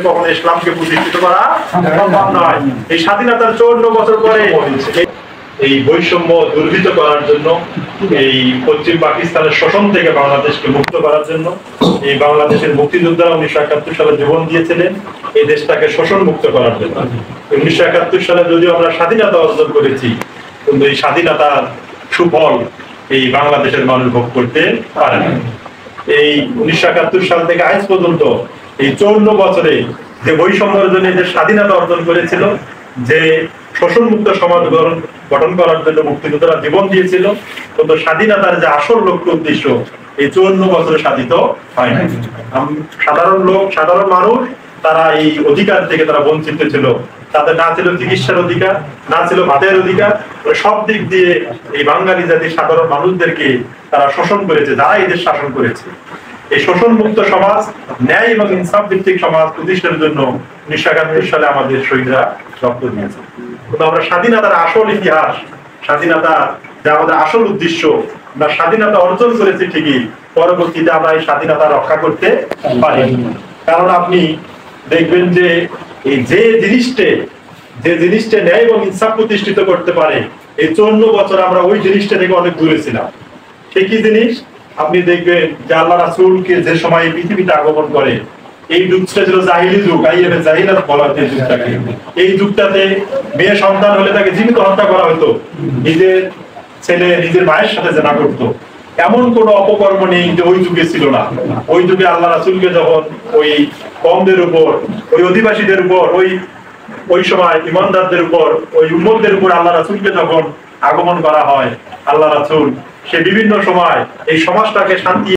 কখনো ইসলামকে প্রতিষ্ঠিত করা সম্ভব নয়। এই স্বাধীনতার 54 বছর পরে এই বৈষম্য দুর্বৃত্ত করার জন্য, এই পশ্চিম পাকিস্তানের শোষণ থেকে বাংলাদেশকে মুক্ত করার জন্য এই বাংলাদেশের মুক্তিযোদ্ধারা 1971 সালে জীবন দিয়েছিলেন এই দেশটাকে শোষণ মুক্ত করার জন্য। 1971 সালে যদিও আমরা স্বাধীনতা অর্জন করেছি, কিন্তু এই স্বাধীনতার সুফল এই বাংলাদেশের মানুষ ভোগ করতে পারে না। এই 1971 সাল থেকে আজ পর্যন্ত এই 54 বছরে যে বৈষম্যের জন্য যে স্বাধীনতা অর্জন করেছিল, যে শোষণ মুক্ত সমাজ গঠন করার জন্য মুক্তিযোদ্ধারা জীবন দিয়েছিল, কিন্তু স্বাধীনতার যে আসল লক্ষ্য উদ্দেশ্য এই 54 বছরে সাধিত হয় না। সাধারণ লোক, সাধারণ মানুষ তারা এই অধিকার থেকে তারা বঞ্চিত ছিল। তাদের না ছিল চিকিৎসার অধিকার, না ছিল ভাতের অধিকার, সব দিক দিয়ে এই বাঙালি জাতির সাধারণ মানুষদেরকে তারা শোষণ করেছে, যারা এই দেশ শাসন করেছে। এই শোষণ মুক্ত সমাজ, ন্যায় এবং ইনসাফ ভিত্তিক সমাজ প্রতিষ্ঠার জন্য 1971 সালে আমাদের শহীদরা রক্ত দিয়েছে। কিন্তু আমরা স্বাধীনতার আসল ইতিহাস, স্বাধীনতা যে আমাদের আসল উদ্দেশ্য, আমরা স্বাধীনতা অর্জন করেছি ঠিকই, পরবর্তীতে আমরা এই স্বাধীনতা রক্ষা করতে পারি। কারণ আপনি দেখবেন যে এই যে জিনিসটা ন্যায় এবং ইনসাফ প্রতিষ্ঠিত করতে পারে, এই 54 বছর আমরা ওই জিনিসটা থেকে অনেক দূরে ছিলাম। সে কি জিনিস? আপনি দেখবেন যে আল্লাহ রাসূলকে যে সময় পৃথিবীতে আগমন করে, এই যুগটা ছিল জাহিলি যুগ, আইয়ামে জাহিলাত বলা হয় এই যুগটাকে। এই যুগটাতে মেয়ে সন্তান হলে তাকে জীবিত হত্যা করা হতো, নিজের ছেলে নিজের মায়ের সাথে জেনা করতো। এমন কোন অপকর্ম নেই যে ওই যুগে ছিল না। ওই যুগে আল্লাহ রাসূলকে যখন ওই কওমদের উপর, ওই অধিবাসীদের উপর, ওই সময় ইমানদারদের উপর, ওই উম্মতদের উপর আল্লাহ রাসূলকে যখন আগমন করা হয়, আল্লাহ রাসূল সে বিভিন্ন সময় এই সমাজটাকে শান্তি